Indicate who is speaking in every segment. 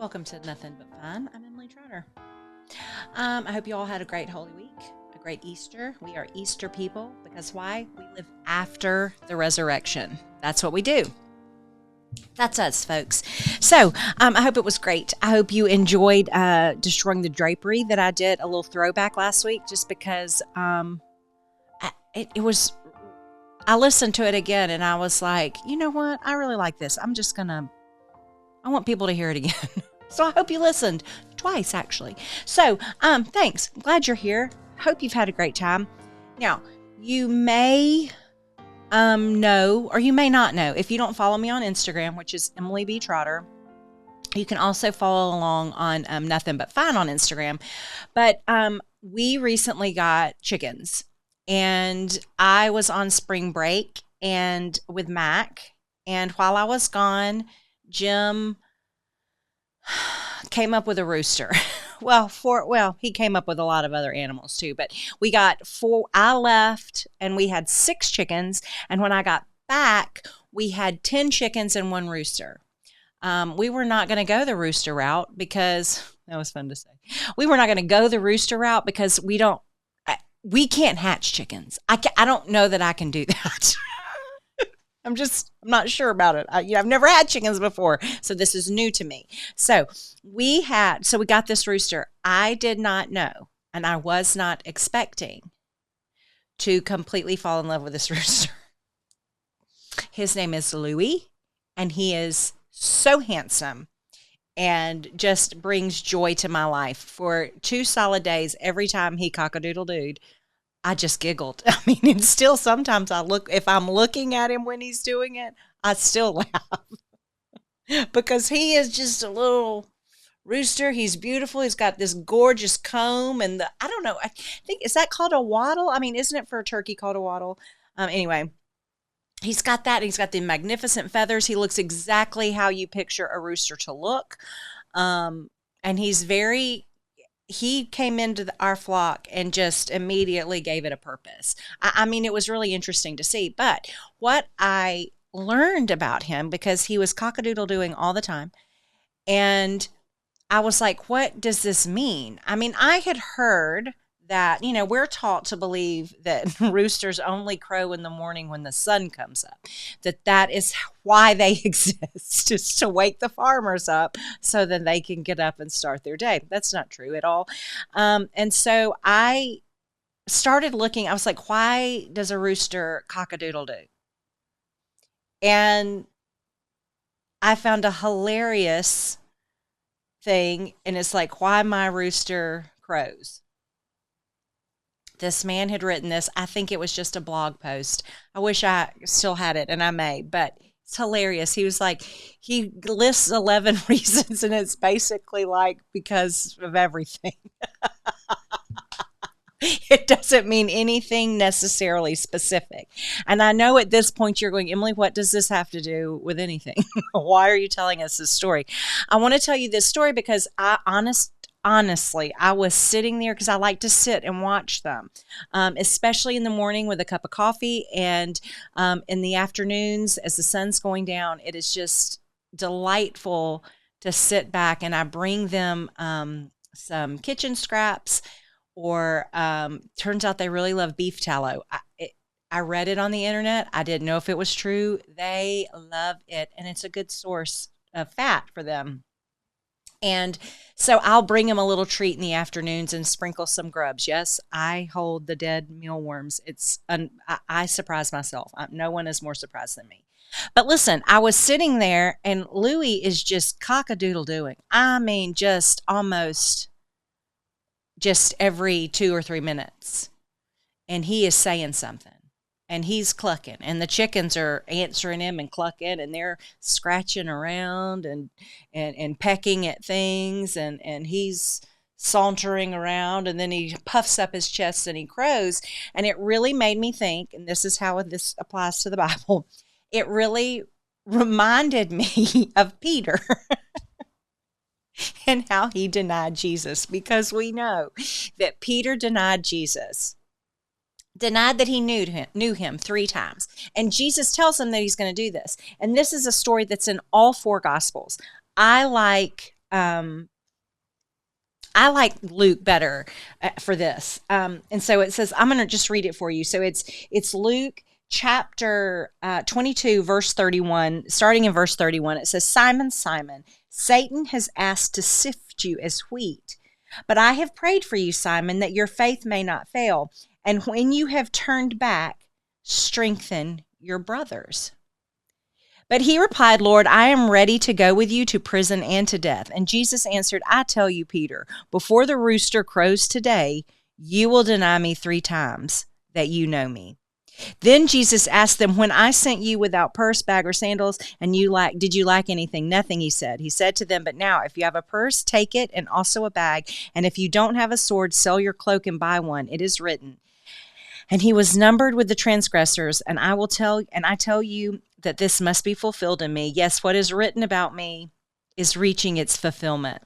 Speaker 1: Welcome to Nothing But Fun. I'm Emily Trotter. I hope you all had a great Holy Week, a great Easter. We are Easter people because why? We live after the resurrection. That's what we do. That's us, folks. So I hope it was great. I hope you enjoyed Destroying the Drapery that I did, a little throwback last week, just because it was, I listened to it again and I was like, you know what? I really like this. I want people to hear it again. So I hope you listened twice, actually. So thanks. I'm glad you're here. Hope you've had a great time. Now, you may know, or you may not know, if you don't follow me on Instagram, which is Emily B. Trotter. You can also follow along on Nothing But Fun on Instagram. But we recently got chickens, and I was on spring break and with Mac, and while I was gone, Jim came up with a rooster. He came up with a lot of other animals too, but we got 4. I left and we had 6 chickens. And when I got back, we had 10 chickens and 1 rooster. We were not going to go the rooster route because that was fun to say. We were not going to go the rooster route because we can't hatch chickens. I don't know that I can do that. I'm not sure about it. I've never had chickens before, so this is new to me. So we got this rooster. I did not know, and I was not expecting to completely fall in love with this rooster. His name is Louie, and he is so handsome and just brings joy to my life. For 2 solid days, every time he cock-a-doodle-dooed, I just giggled. I mean, and still sometimes if I'm looking at him when he's doing it, I still laugh because he is just a little rooster. He's beautiful. He's got this gorgeous comb and I don't know. I think, is that called a wattle? I mean, isn't it for a turkey called a wattle? Anyway, he's got that. He's got the magnificent feathers. He looks exactly how you picture a rooster to look. And he came into our flock and just immediately gave it a purpose. I mean, it was really interesting to see. But what I learned about him, because he was cock-a-doodle-doing all the time, and I was like, what does this mean? I mean, I had heard that, we're taught to believe that roosters only crow in the morning when the sun comes up, that is why they exist, is to wake the farmers up so that they can get up and start their day. That's not true at all. And so I started looking, I was like, why does a rooster cock-a-doodle-doo? And I found a hilarious thing, and it's like, why my rooster crows. This man had written this. I think it was just a blog post. I wish I still had it, and I may, but it's hilarious. He was like, he lists 11 reasons, and it's basically like because of everything. It doesn't mean anything necessarily specific. And I know at this point you're going, Emily, what does this have to do with anything? Why are you telling us this story? I want to tell you this story because honestly, I was sitting there because I like to sit and watch them, especially in the morning with a cup of coffee, and in the afternoons as the sun's going down. It is just delightful to sit back, and I bring them some kitchen scraps, or turns out they really love beef tallow. I read it on the internet. I didn't know if it was true. They love it, and it's a good source of fat for them. And so I'll bring him a little treat in the afternoons and sprinkle some grubs. Yes, I hold the dead mealworms. I surprise myself. No one is more surprised than me. But listen, I was sitting there, and Louie is just cock-a-doodle-doing. I mean, just every 2 or 3 minutes. And he is saying something. And he's clucking, and the chickens are answering him and clucking, and they're scratching around and pecking at things, and he's sauntering around, and then he puffs up his chest and he crows. And it really made me think, and this is how this applies to the Bible, it really reminded me of Peter and how he denied Jesus, because we know that Peter denied Jesus. Denied that he knew him 3 times. And Jesus tells him that he's going to do this. And this is a story that's in all 4 Gospels. I like I like Luke better for this. And so it says, I'm going to just read it for you. So it's Luke chapter 22, verse 31, starting in verse 31. It says, Simon, Simon, Satan has asked to sift you as wheat. But I have prayed for you, Simon, that your faith may not fail. And when you have turned back, strengthen your brothers. But he replied, Lord, I am ready to go with you to prison and to death. And Jesus answered, I tell you, Peter, before the rooster crows today, you will deny me 3 times that you know me. Then Jesus asked them, when I sent you without purse, bag, or sandals, and did you lack anything? Nothing, he said. He said to them, but now if you have a purse, take it, and also a bag. And if you don't have a sword, sell your cloak and buy one. It is written. And he was numbered with the transgressors, and I tell you that this must be fulfilled in me. Yes, what is written about me is reaching its fulfillment.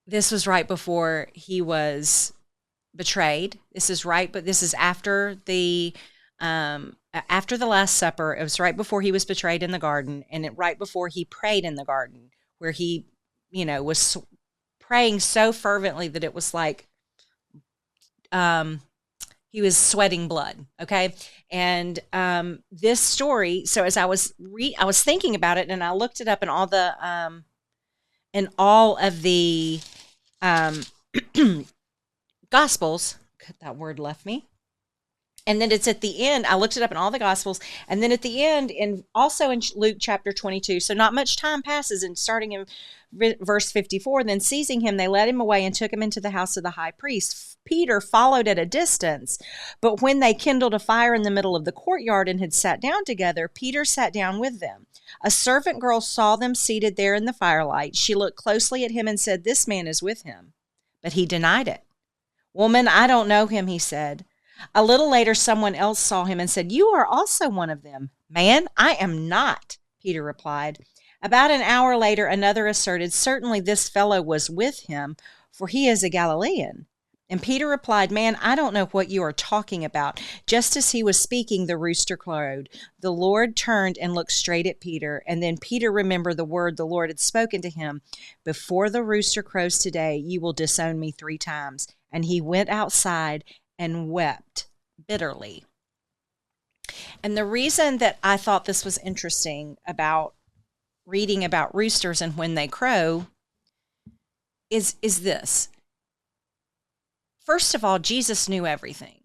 Speaker 1: This was right before he was betrayed. This is after the Last Supper. It was right before he was betrayed in the garden, and right before he prayed in the garden, where he, was praying so fervently that it was like he was sweating blood. Okay. And this story, so as I was thinking about it, and I looked it up in all of the Gospels. That word left me. And then it's at the end. I looked it up in all the Gospels. And then at the end, also in Luke chapter 22. So not much time passes, and starting in verse 54, then seizing him, they led him away and took him into the house of the high priest. Peter followed at a distance. But when they kindled a fire in the middle of the courtyard and had sat down together, Peter sat down with them. A servant girl saw them seated there in the firelight. She looked closely at him and said, this man is with him. But he denied it. Woman, I don't know him, he said. A little later, someone else saw him and said, you are also one of them. Man, I am not, Peter replied. About an hour later, another asserted, certainly this fellow was with him, for he is a Galilean. And Peter replied, man, I don't know what you are talking about. Just as he was speaking, the rooster crowed. The Lord turned and looked straight at Peter, and then Peter remembered the word the Lord had spoken to him. Before the rooster crows today, you will disown me 3 times. And he went outside and wept bitterly. And the reason that I thought this was interesting about reading about roosters and when they crow is this. First of all, Jesus knew everything.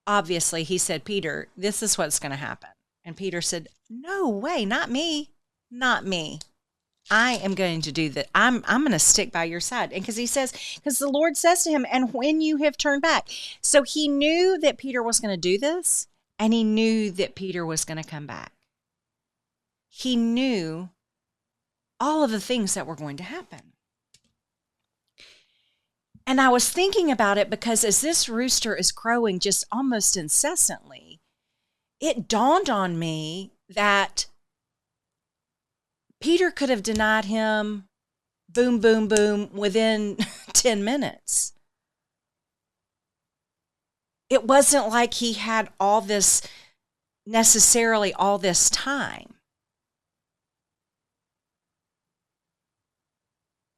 Speaker 1: Obviously, he said, Peter, this is what's going to happen. And Peter said, no way, not me, not me. I am going to do that. I'm going to stick by your side. And because the Lord says to him, and when you have turned back. So he knew that Peter was going to do this, and he knew that Peter was going to come back. He knew all of the things that were going to happen. And I was thinking about it because as this rooster is crowing just almost incessantly, it dawned on me that Peter could have denied him, boom, boom, boom, within 10 minutes. It wasn't like he had necessarily all this time.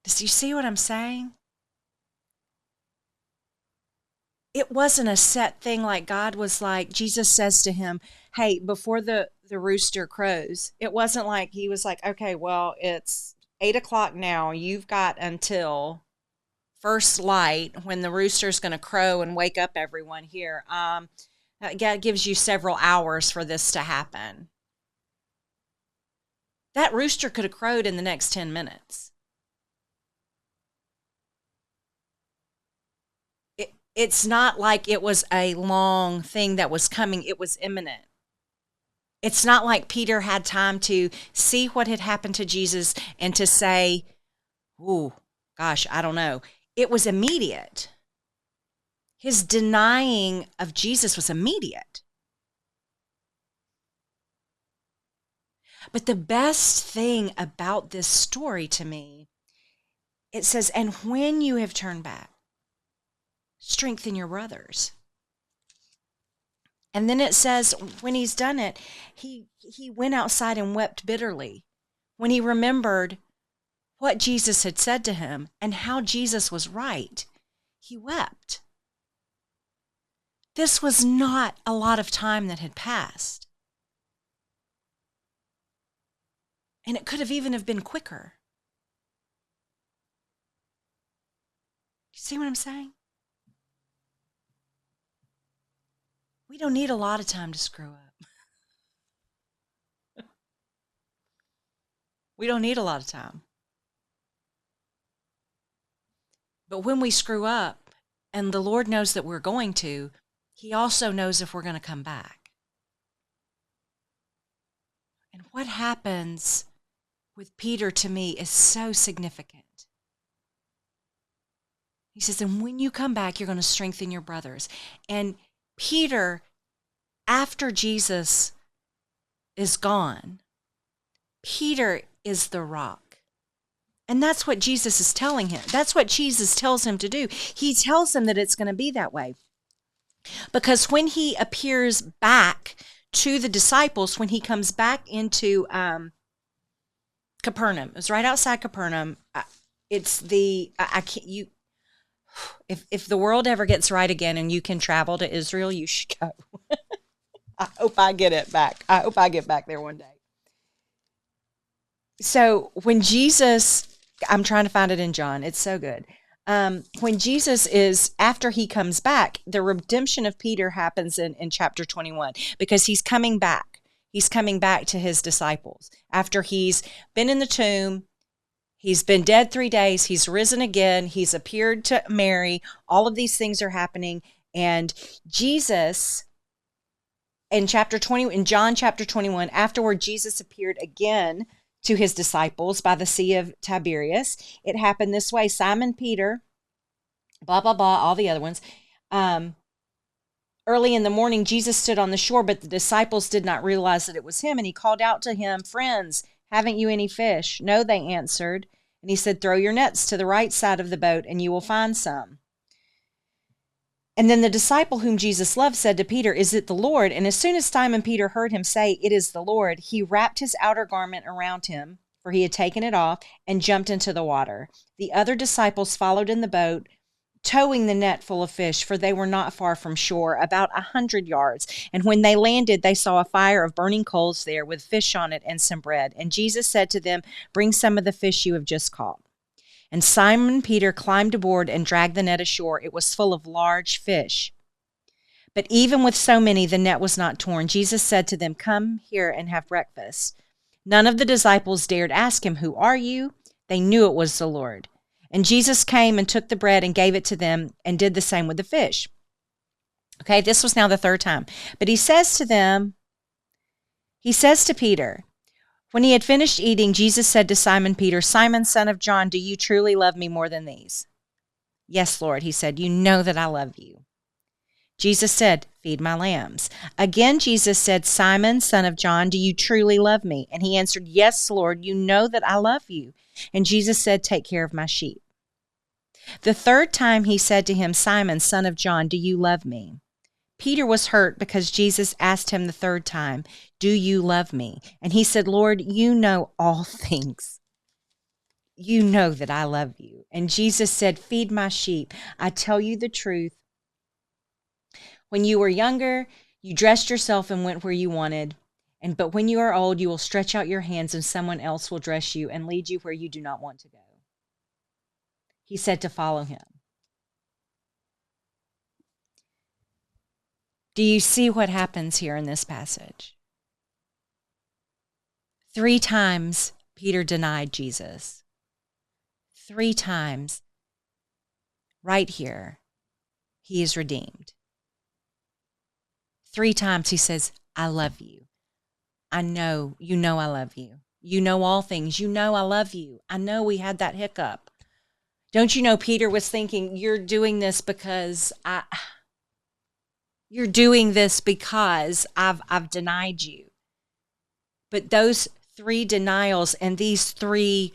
Speaker 1: Do you see what I'm saying? It wasn't a set thing like God was like, Jesus says to him, hey, before the rooster crows, it wasn't like he was like, okay, well, it's 8:00 now. You've got until first light when the rooster's going to crow and wake up everyone here. That gives you several hours for this to happen. That rooster could have crowed in the next 10 minutes. It's not like it was a long thing that was coming. It was imminent. It's not like Peter had time to see what had happened to Jesus and to say, ooh, gosh, I don't know. It was immediate. His denying of Jesus was immediate. But the best thing about this story to me, it says, and when you have turned back, strengthen your brothers. And then it says, when he's done it, he went outside and wept bitterly. when he remembered what Jesus had said to him and how Jesus was right, he wept. This was not a lot of time that had passed. And it could have even have been quicker. You see what I'm saying? We don't need a lot of time to screw up. We don't need a lot of time. But when we screw up, and the Lord knows that we're going to, he also knows if we're going to come back. And what happens with Peter to me is so significant. He says, and when you come back, you're going to strengthen your brothers. And Peter, after Jesus is gone, Peter is the rock. And that's what Jesus is telling him. That's what Jesus tells him to do. He tells him that it's going to be that way. Because when he appears back to the disciples, when he comes back into Capernaum, it was right outside Capernaum. It's the, I can't, you, if the world ever gets right again and you can travel to Israel, you should go. I hope I get it back. I hope I get back there one day. So when Jesus, I'm trying to find it in John. It's so good. When Jesus is, after he comes back, the redemption of Peter happens in chapter 21 because he's coming back. He's coming back to his disciples. After he's been in the tomb, he's been dead 3 days, he's risen again, he's appeared to Mary. All of these things are happening. And Jesus, in John chapter 21, afterward, Jesus appeared again to his disciples by the Sea of Tiberias. It happened this way. Simon Peter, blah, blah, blah, all the other ones. Early in the morning, Jesus stood on the shore, but the disciples did not realize that it was him. And he called out to him, friends, haven't you any fish? No, they answered. And he said, throw your nets to the right side of the boat and you will find some. And then the disciple whom Jesus loved said to Peter, is it the Lord? And as soon as Simon Peter heard him say, it is the Lord, he wrapped his outer garment around him, for he had taken it off, and jumped into the water. The other disciples followed in the boat, towing the net full of fish, for they were not far from shore, about 100 yards. And when they landed, they saw a fire of burning coals there with fish on it and some bread. And Jesus said to them, bring some of the fish you have just caught. And Simon Peter climbed aboard and dragged the net ashore. It was full of large fish. But even with so many, the net was not torn. Jesus said to them, come here and have breakfast. None of the disciples dared ask him, who are you? They knew it was the Lord. And Jesus came and took the bread and gave it to them and did the same with the fish. Okay, this was now the third time. But he says to Peter, when he had finished eating, Jesus said to Simon Peter, Simon, son of John, do you truly love me more than these? Yes, Lord, he said, you know that I love you. Jesus said, feed my lambs. Again, Jesus said, Simon, son of John, do you truly love me? And he answered, yes, Lord, you know that I love you. And Jesus said, take care of my sheep. The third time he said to him, Simon, son of John, do you love me? Peter was hurt because Jesus asked him the third time, do you love me? And he said, Lord, you know all things. You know that I love you. And Jesus said, feed my sheep. I tell you the truth. When you were younger, you dressed yourself and went where you wanted. But when you are old, you will stretch out your hands and someone else will dress you and lead you where you do not want to go. He said to follow him. Do you see what happens here in this passage? 3 times Peter denied Jesus. 3 times, right here, he is redeemed. 3 times he says, I love you. I know, you know I love you. You know all things. You know I love you. I know we had that hiccup. Don't you know Peter was thinking, you're doing this because I've denied you. But those 3 denials and these 3,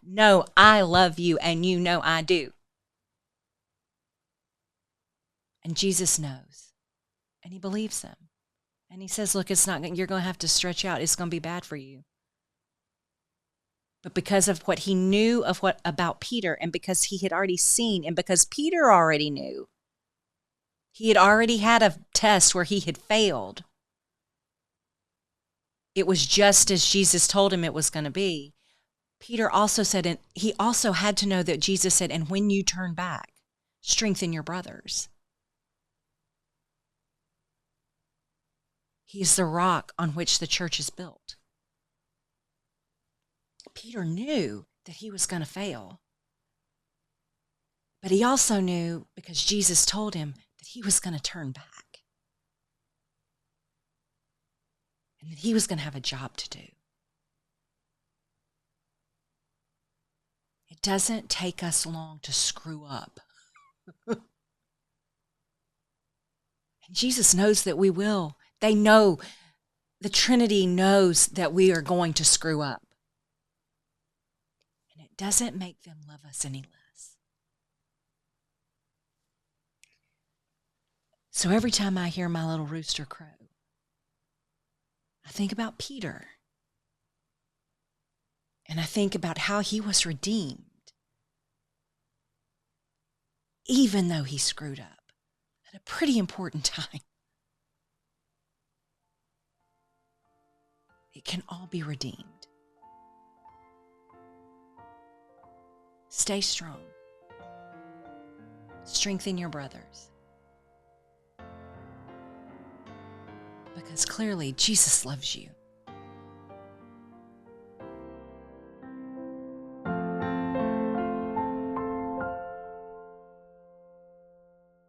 Speaker 1: no, I love you and you know I do. And Jesus knows. And he believes them. And he says, look, you're going to have to stretch out. It's going to be bad for you. But because of what he knew about Peter, and because he had already seen, and because Peter already knew, he had already had a test where he had failed. It was just as Jesus told him it was going to be. Peter also said, and he also had to know that Jesus said, and when you turn back, strengthen your brothers. He is the rock on which the church is built. Peter knew that he was going to fail. But he also knew, because Jesus told him, that he was going to turn back. And that he was going to have a job to do. It doesn't take us long to screw up. And Jesus knows that we will. They know, the Trinity knows that we are going to screw up. And it doesn't make them love us any less. So every time I hear my little rooster crow, I think about Peter. And I think about how he was redeemed, even though he screwed up at a pretty important time. It can all be redeemed. Stay strong. Strengthen your brothers. Because clearly Jesus loves you.